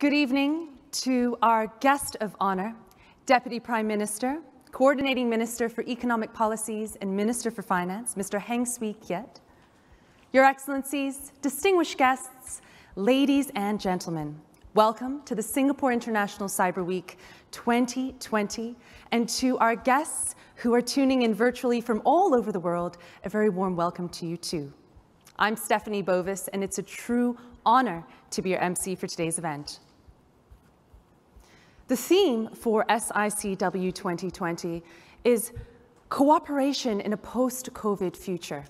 Good evening to our guest of honor, Deputy Prime Minister, Coordinating Minister for Economic Policies and Minister for Finance, Mr. Heng Swee Keat. Your Excellencies, distinguished guests, ladies and gentlemen, welcome to the Singapore International Cyber Week 2020, and to our guests who are tuning in virtually from all over the world, a very warm welcome to you too. I'm Stephanie Bovis, and it's a true honor to be your MC for today's event. The theme for SICW 2020 is cooperation in a post-COVID future.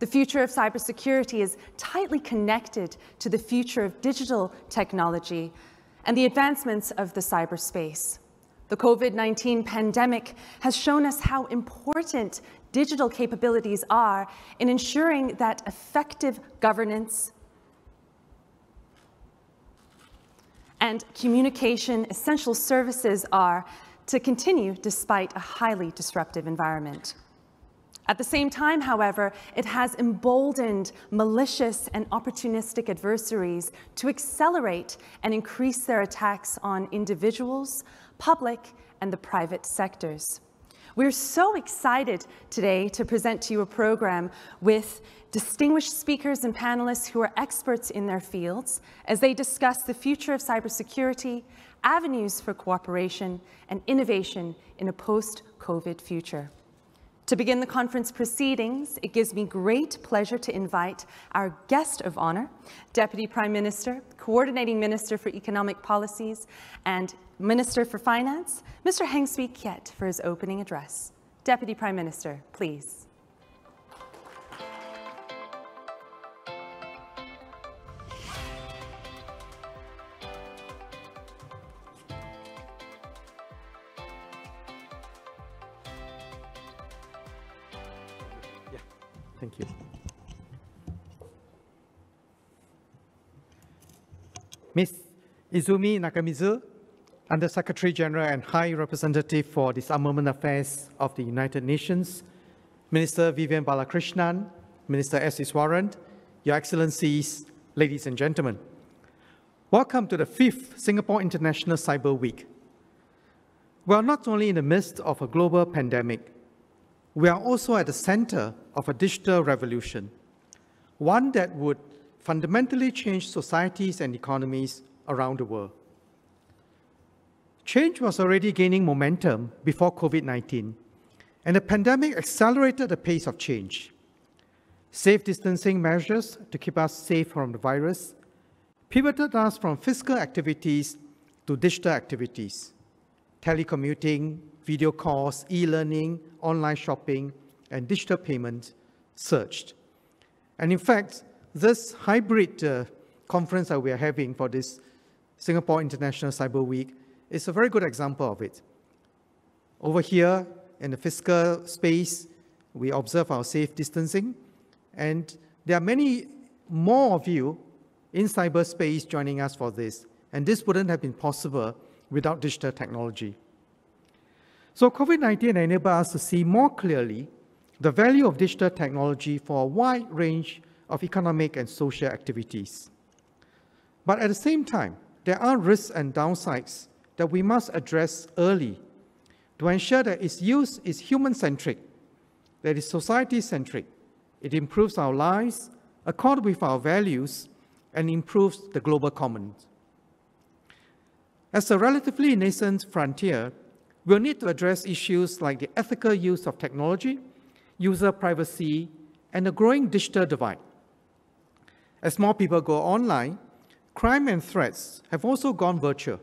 The future of cybersecurity is tightly connected to the future of digital technology and the advancements of the cyberspace. The COVID-19 pandemic has shown us how important digital capabilities are in ensuring that effective governance and communication essential services are to continue despite a highly disruptive environment. At the same time, however, it has emboldened malicious and opportunistic adversaries to accelerate and increase their attacks on individuals, public, and the private sectors. We're so excited today to present to you a program with distinguished speakers and panelists who are experts in their fields as they discuss the future of cybersecurity, avenues for cooperation, and innovation in a post-COVID future. To begin the conference proceedings, it gives me great pleasure to invite our guest of honor, Deputy Prime Minister, Coordinating Minister for Economic Policies, and Minister for Finance, Mr. Heng Swee Keat, for his opening address. Deputy Prime Minister, please. Thank you. Ms. Izumi Nakamizu, Under-Secretary General and High Representative for Disarmament Affairs of the United Nations, Minister Vivian Balakrishnan, Minister S. Iswaran, Your Excellencies, ladies and gentlemen. Welcome to the 5th Singapore International Cyber Week. We are not only in the midst of a global pandemic, we are also at the center of a digital revolution, one that would fundamentally change societies and economies around the world. Change was already gaining momentum before COVID-19, and the pandemic accelerated the pace of change. Safe distancing measures to keep us safe from the virus pivoted us from physical activities to digital activities. Telecommuting, video calls, e-learning, online shopping, and digital payment surged. And in fact, this hybrid conference that we are having for this Singapore International Cyber Week is a very good example of it. Over here in the physical space, we observe our safe distancing, and there are many more of you in cyberspace joining us for this, and this wouldn't have been possible without digital technology. So COVID-19 enabled us to see more clearly the value of digital technology for a wide range of economic and social activities. But at the same time, there are risks and downsides that we must address early to ensure that its use is human-centric, that it is society-centric, it improves our lives, accord with our values, and improves the global commons. As a relatively nascent frontier, we'll need to address issues like the ethical use of technology, user privacy, and the growing digital divide. As more people go online, crime and threats have also gone virtual.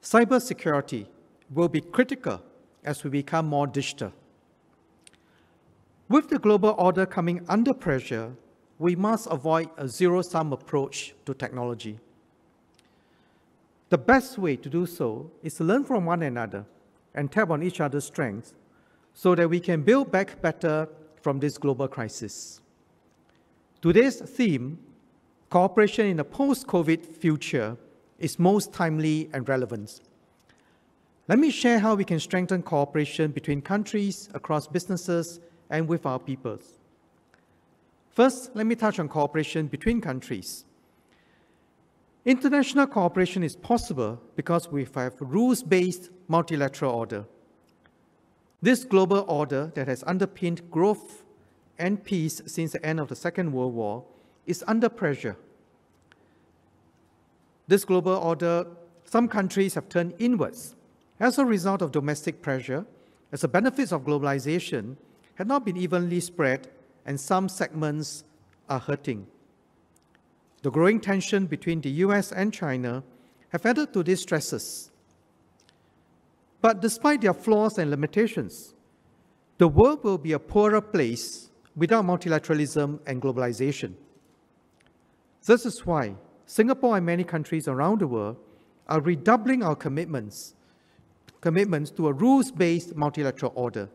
Cybersecurity will be critical as we become more digital. With the global order coming under pressure, we must avoid a zero-sum approach to technology. The best way to do so is to learn from one another and tap on each other's strengths so that we can build back better from this global crisis. Today's theme, cooperation in a post-COVID future, is most timely and relevant. Let me share how we can strengthen cooperation between countries, across businesses, and with our peoples. First, let me touch on cooperation between countries. International cooperation is possible because we have rules-based multilateral order. This global order that has underpinned growth and peace since the end of the Second World War is under pressure. This global order, some countries have turned inwards as a result of domestic pressure, as the benefits of globalization had not been evenly spread and some segments are hurting. The growing tension between the US and China have added to these stresses. But despite their flaws and limitations, the world will be a poorer place without multilateralism and globalization. This is why Singapore and many countries around the world are redoubling our commitments to a rules-based multilateral order.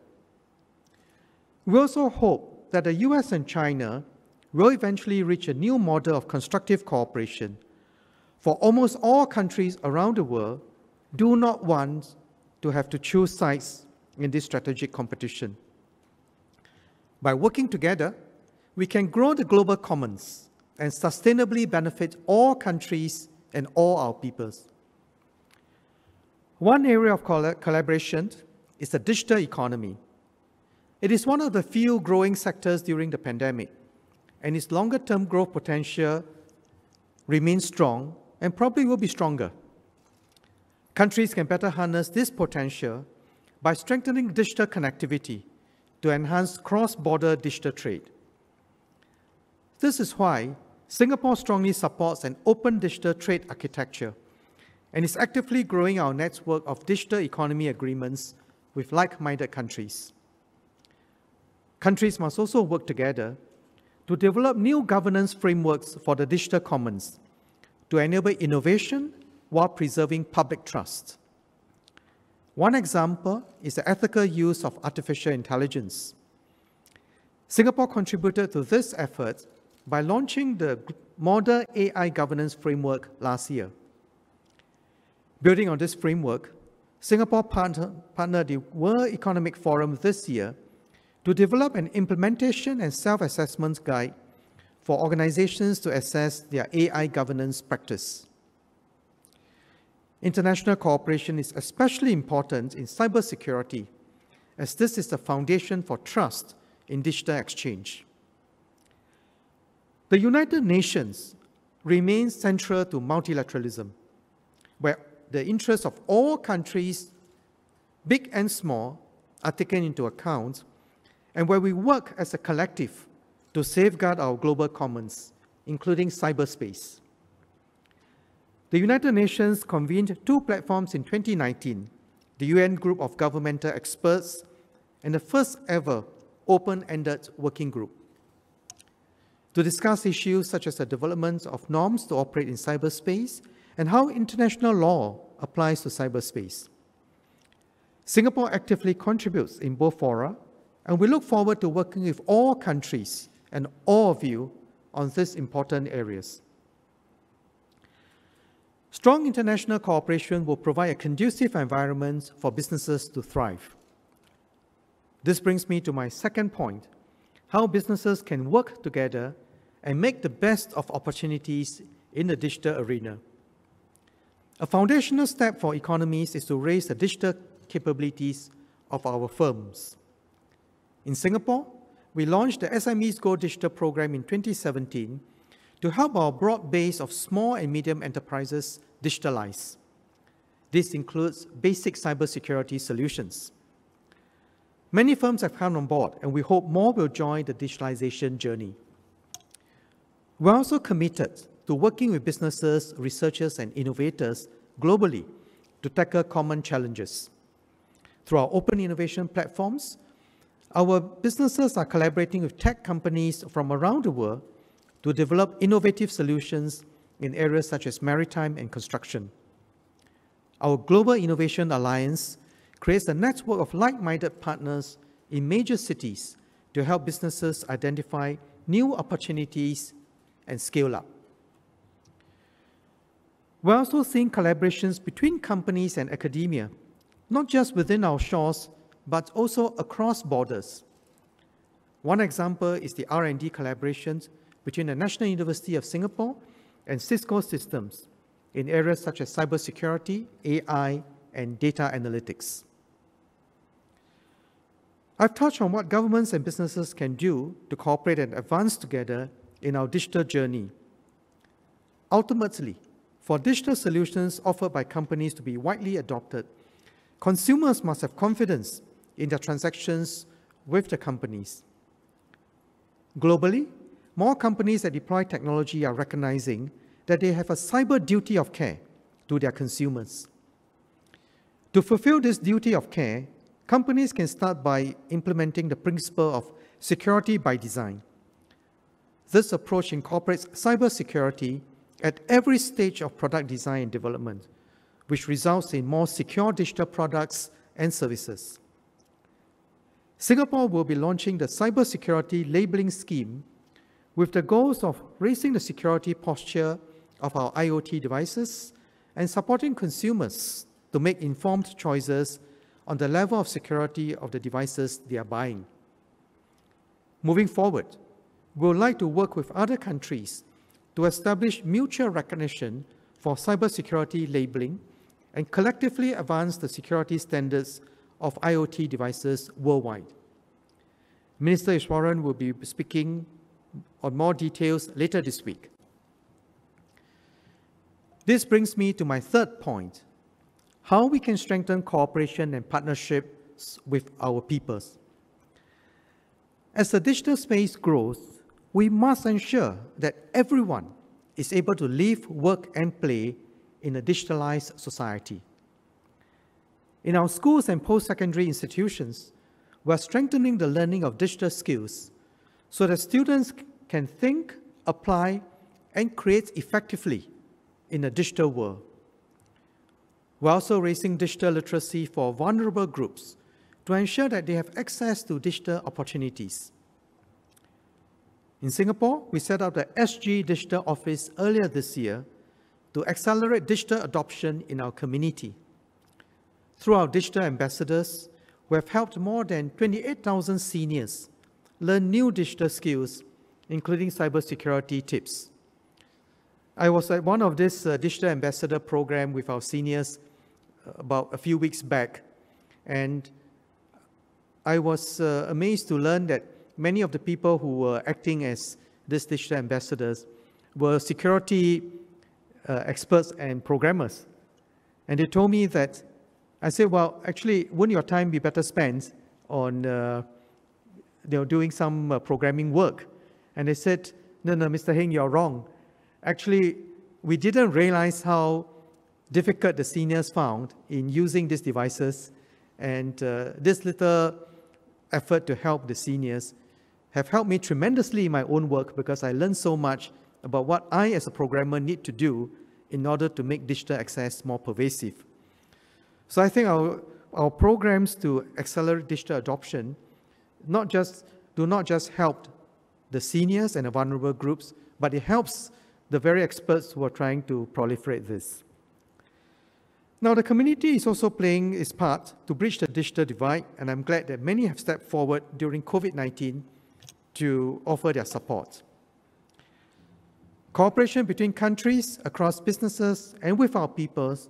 We also hope that the US and China will eventually reach a new model of constructive cooperation, for almost all countries around the world do not want to have to choose sides in this strategic competition. By working together, we can grow the global commons and sustainably benefit all countries and all our peoples. One area of collaboration is the digital economy. It is one of the few growing sectors during the pandemic, and its longer-term growth potential remains strong and probably will be stronger. Countries can better harness this potential by strengthening digital connectivity to enhance cross-border digital trade. This is why Singapore strongly supports an open digital trade architecture and is actively growing our network of digital economy agreements with like-minded countries. Countries must also work together to develop new governance frameworks for the digital commons to enable innovation while preserving public trust. One example is the ethical use of artificial intelligence. Singapore contributed to this effort by launching the Model AI Governance Framework last year. Building on this framework, Singapore partnered the World Economic Forum this year to develop an implementation and self-assessment guide for organizations to assess their AI governance practice. International cooperation is especially important in cybersecurity, as this is the foundation for trust in digital exchange. The United Nations remains central to multilateralism, where the interests of all countries, big and small, are taken into account, and where we work as a collective to safeguard our global commons, including cyberspace. The United Nations convened 2 platforms in 2019, the UN Group of Governmental Experts and the first ever open-ended working group, to discuss issues such as the development of norms to operate in cyberspace and how international law applies to cyberspace. Singapore actively contributes in both fora, and we look forward to working with all countries and all of you on these important areas. Strong international cooperation will provide a conducive environment for businesses to thrive. This brings me to my second point, how businesses can work together and make the best of opportunities in the digital arena. A foundational step for economies is to raise the digital capabilities of our firms. In Singapore, we launched the SMEs Go Digital program in 2017 to help our broad base of small and medium enterprises digitalize. This includes basic cybersecurity solutions. Many firms have come on board, and we hope more will join the digitalization journey. We're also committed to working with businesses, researchers, and innovators globally to tackle common challenges. Through our open innovation platforms, our businesses are collaborating with tech companies from around the world to develop innovative solutions in areas such as maritime and construction. Our Global Innovation Alliance creates a network of like-minded partners in major cities to help businesses identify new opportunities and scale up. We're also seeing collaborations between companies and academia, not just within our shores, but also across borders. One example is the R&D collaborations between the National University of Singapore and Cisco Systems in areas such as cybersecurity, AI, and data analytics. I've touched on what governments and businesses can do to cooperate and advance together in our digital journey. Ultimately, for digital solutions offered by companies to be widely adopted, consumers must have confidence in their transactions with the companies. Globally, more companies that deploy technology are recognizing that they have a cyber duty of care to their consumers. To fulfill this duty of care, companies can start by implementing the principle of security by design. This approach incorporates cybersecurity at every stage of product design and development, which results in more secure digital products and services. Singapore will be launching the cybersecurity labeling scheme with the goals of raising the security posture of our IoT devices and supporting consumers to make informed choices on the level of security of the devices they are buying. Moving forward, we would like to work with other countries to establish mutual recognition for cybersecurity labeling and collectively advance the security standards of IoT devices worldwide. Minister Iswaran will be speaking on more details later this week. This brings me to my third point, how we can strengthen cooperation and partnerships with our peoples. As the digital space grows, we must ensure that everyone is able to live, work, and play in a digitalized society. In our schools and post-secondary institutions, we are strengthening the learning of digital skills so that students can think, apply, and create effectively in a digital world. We're also raising digital literacy for vulnerable groups to ensure that they have access to digital opportunities. In Singapore, we set up the SG Digital Office earlier this year to accelerate digital adoption in our community. Through our digital ambassadors, we have helped more than 28,000 seniors learn new digital skills, including cybersecurity tips. I was at one of this digital ambassador program with our seniors about a few weeks back, and I was amazed to learn that many of the people who were acting as these digital ambassadors were security experts and programmers. And they told me that, I said, well, actually, wouldn't your time be better spent on doing some programming work? And they said, no, Mr. Heng, you're wrong. Actually, we didn't realize how difficult the seniors found in using these devices, and this little effort to help the seniors have helped me tremendously in my own work, because I learned so much about what I as a programmer need to do in order to make digital access more pervasive. So I think our programs to accelerate digital adoption do not just help the seniors and the vulnerable groups, but it helps the very experts who are trying to proliferate this. Now, the community is also playing its part to bridge the digital divide, and I'm glad that many have stepped forward during COVID-19 to offer their support. Cooperation between countries, across businesses, and with our peoples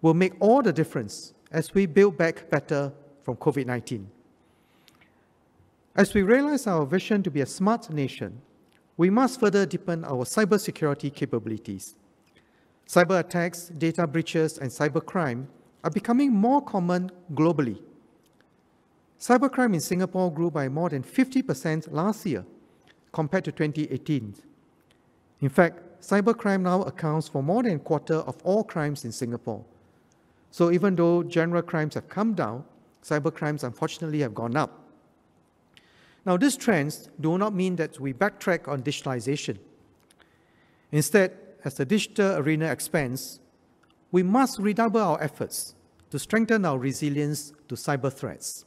will make all the difference as we build back better from COVID-19. As we realize our vision to be a smart nation, we must further deepen our cybersecurity capabilities. Cyber attacks, data breaches, and cybercrime are becoming more common globally. Cybercrime in Singapore grew by more than 50% last year compared to 2018. In fact, cybercrime now accounts for more than a quarter of all crimes in Singapore. So even though general crimes have come down, cybercrimes unfortunately have gone up. Now, these trends do not mean that we backtrack on digitalization. Instead, as the digital arena expands, we must redouble our efforts to strengthen our resilience to cyber threats.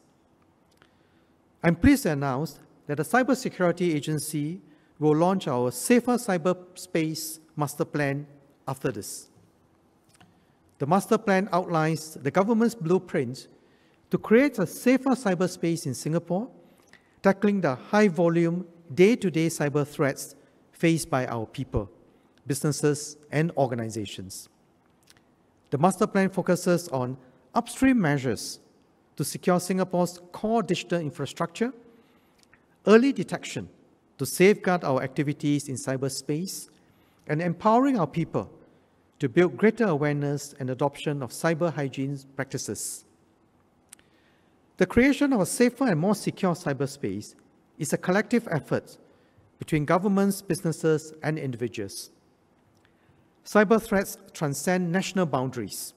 I'm pleased to announce that the Cybersecurity Agency will launch our Safer Cyberspace Master Plan after this. The Master Plan outlines the government's blueprint to create a safer cyberspace in Singapore, tackling the high-volume, day-to-day cyber threats faced by our people, businesses, and organizations. The master plan focuses on upstream measures to secure Singapore's core digital infrastructure, early detection to safeguard our activities in cyberspace, and empowering our people to build greater awareness and adoption of cyber hygiene practices. The creation of a safer and more secure cyberspace is a collective effort between governments, businesses, and individuals. Cyber threats transcend national boundaries,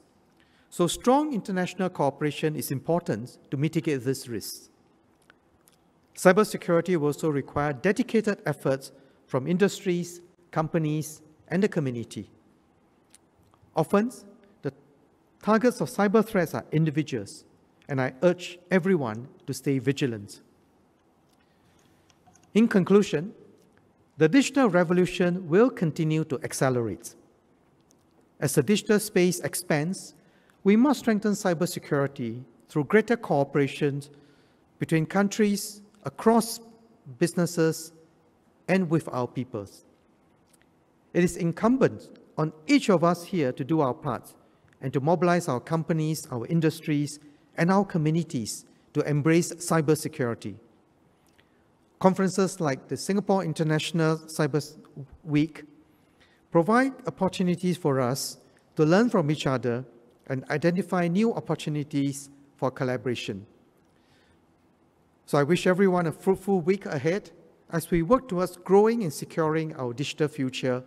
so strong international cooperation is important to mitigate these risks. Cybersecurity will also require dedicated efforts from industries, companies, and the community. Often, the targets of cyber threats are individuals, and I urge everyone to stay vigilant. In conclusion, the digital revolution will continue to accelerate. As the digital space expands, we must strengthen cybersecurity through greater cooperation between countries, across businesses, and with our peoples. It is incumbent on each of us here to do our part and to mobilize our companies, our industries, and our communities to embrace cybersecurity. Conferences like the Singapore International Cyber Week provide opportunities for us to learn from each other and identify new opportunities for collaboration. So I wish everyone a fruitful week ahead as we work towards growing and securing our digital future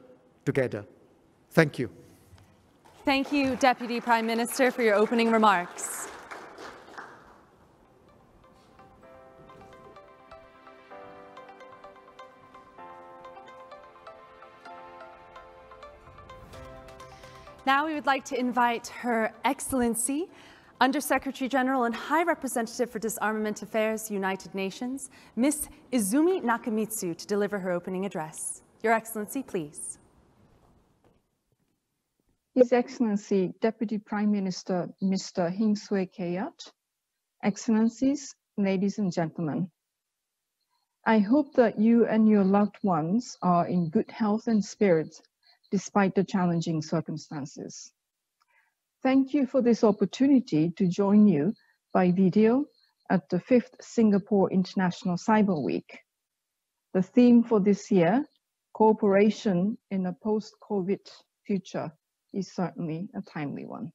together. Thank you. Thank you, Deputy Prime Minister, for your opening remarks. Now we would like to invite Her Excellency, Under-Secretary General and High Representative for Disarmament Affairs, United Nations, Ms. Izumi Nakamitsu, to deliver her opening address. Your Excellency, please. His Excellency Deputy Prime Minister Mr. Heng Swee Keat, Excellencies, ladies and gentlemen. I hope that you and your loved ones are in good health and spirits despite the challenging circumstances. Thank you for this opportunity to join you by video at the 5th Singapore International Cyber Week. The theme for this year, Cooperation in a Post-COVID Future, is certainly a timely one.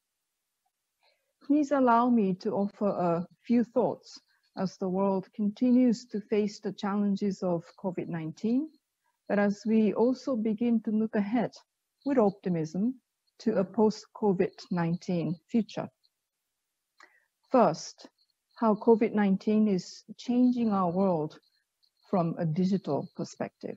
Please allow me to offer a few thoughts as the world continues to face the challenges of COVID-19, but as we also begin to look ahead with optimism to a post-COVID-19 future. First, how COVID-19 is changing our world from a digital perspective.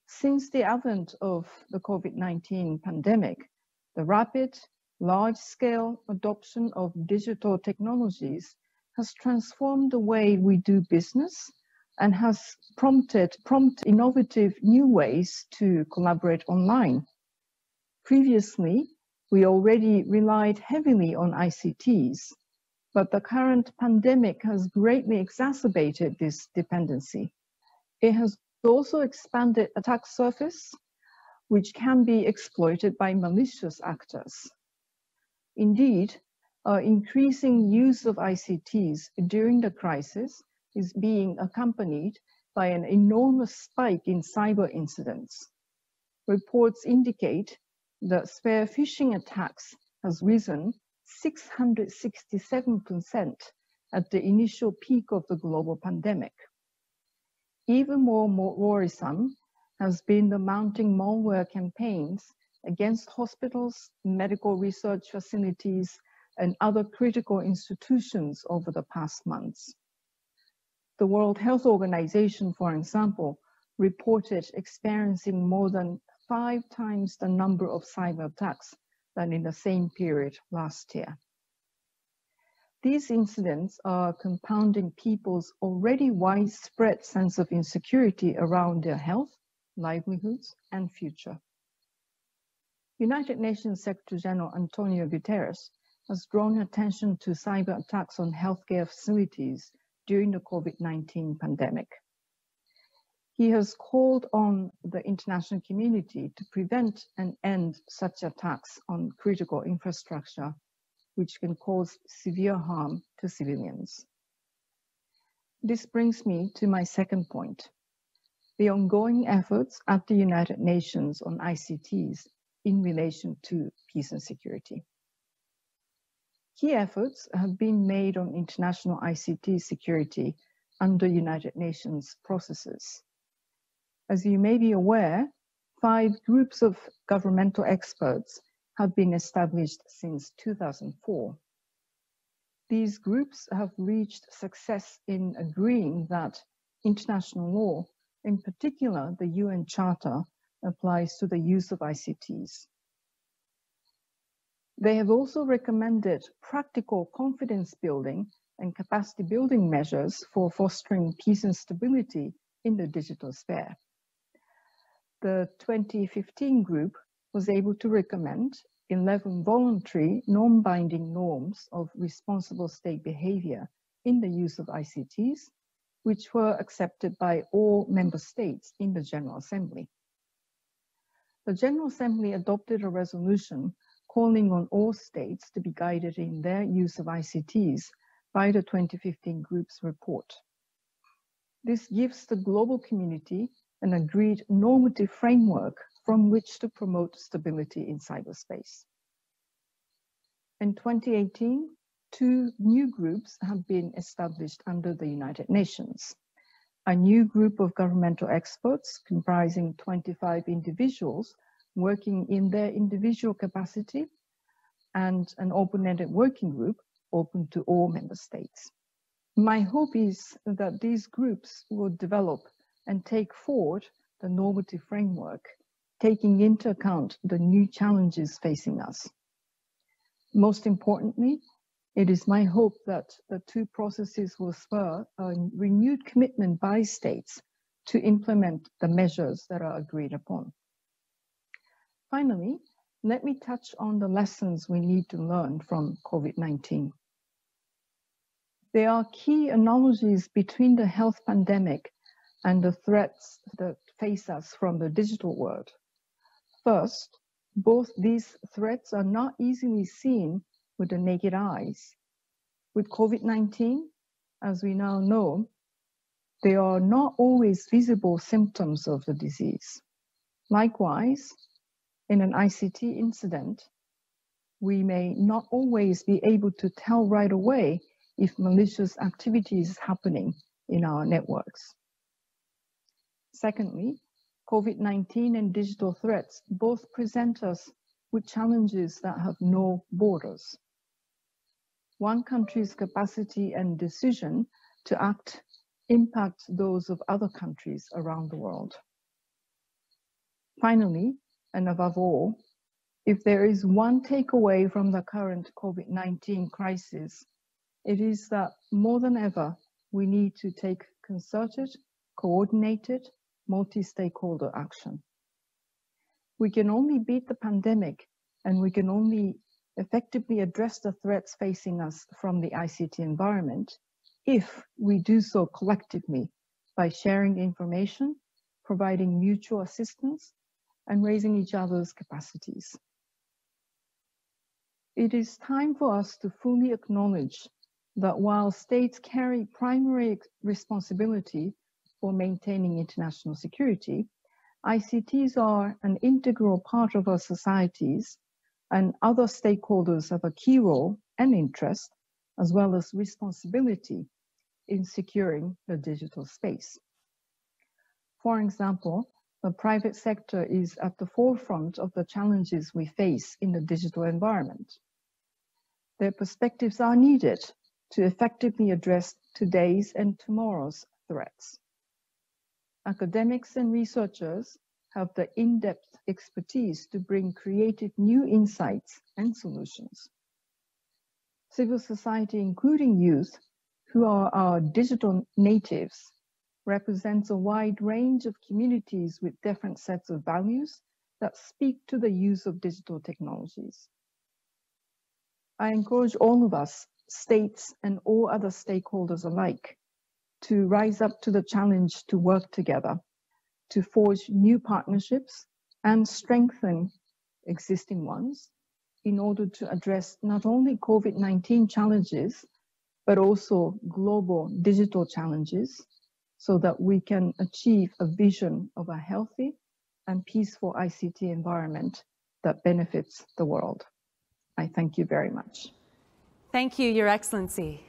Since the advent of the COVID-19 pandemic, the rapid, large-scale adoption of digital technologies has transformed the way we do business and has prompted innovative new ways to collaborate online. Previously, we already relied heavily on ICTs, but the current pandemic has greatly exacerbated this dependency. It has also expanded attack surface, which can be exploited by malicious actors. Indeed, increasing use of ICTs during the crisis is being accompanied by an enormous spike in cyber incidents. Reports indicate that spear phishing attacks has risen 667% at the initial peak of the global pandemic. Even more worrisome has been the mounting malware campaigns against hospitals, medical research facilities, and other critical institutions over the past months. The World Health Organization, for example, reported experiencing more than 5 times the number of cyber attacks than in the same period last year. These incidents are compounding people's already widespread sense of insecurity around their health, livelihoods, and future. United Nations Secretary General Antonio Guterres has drawn attention to cyber attacks on healthcare facilities during the COVID-19 pandemic. He has called on the international community to prevent and end such attacks on critical infrastructure, which can cause severe harm to civilians. This brings me to my second point, the ongoing efforts at the United Nations on ICTs in relation to peace and security. Key efforts have been made on international ICT security under United Nations processes. As you may be aware, 5 groups of governmental experts have been established since 2004. These groups have reached success in agreeing that international law, in particular the UN Charter, applies to the use of ICTs. They have also recommended practical confidence building and capacity building measures for fostering peace and stability in the digital sphere. The 2015 group was able to recommend 11 voluntary non-binding norms of responsible state behavior in the use of ICTs, which were accepted by all member states in the General Assembly. The General Assembly adopted a resolution calling on all states to be guided in their use of ICTs by the 2015 group's report. This gives the global community an agreed normative framework from which to promote stability in cyberspace. In 2018, 2 new groups have been established under the United Nations. A new group of governmental experts comprising 25 individuals working in their individual capacity, and an open-ended working group open to all member states. My hope is that these groups will develop and take forward the normative framework, taking into account the new challenges facing us. Most importantly, it is my hope that the 2 processes will spur a renewed commitment by states to implement the measures that are agreed upon. Finally, let me touch on the lessons we need to learn from COVID-19. There are key analogies between the health pandemic and the threats that face us from the digital world. First, both these threats are not easily seen with the naked eyes. With COVID-19, as we now know, there are not always visible symptoms of the disease. Likewise, in an ICT incident, we may not always be able to tell right away if malicious activity is happening in our networks. Secondly, COVID-19 and digital threats both present us with challenges that have no borders. One country's capacity and decision to act impact those of other countries around the world. Finally, and above all, if there is one takeaway from the current COVID-19 crisis, it is that more than ever, we need to take concerted, coordinated, multi-stakeholder action. We can only beat the pandemic, and we can only effectively address the threats facing us from the ICT environment if we do so collectively by sharing information, providing mutual assistance, and raising each other's capacities. It is time for us to fully acknowledge that while states carry primary responsibility for maintaining international security, ICTs are an integral part of our societies, and other stakeholders have a key role and interest, as well as responsibility in securing the digital space. For example, the private sector is at the forefront of the challenges we face in the digital environment. Their perspectives are needed to effectively address today's and tomorrow's threats. Academics and researchers have the in-depth expertise to bring creative new insights and solutions. Civil society, including youth, who are our digital natives, represents a wide range of communities with different sets of values that speak to the use of digital technologies. I encourage all of us, states and all other stakeholders alike, to rise up to the challenge to work together to forge new partnerships and strengthen existing ones in order to address not only COVID-19 challenges, but also global digital challenges, so that we can achieve a vision of a healthy and peaceful ICT environment that benefits the world. I thank you very much. Thank you, Your Excellency.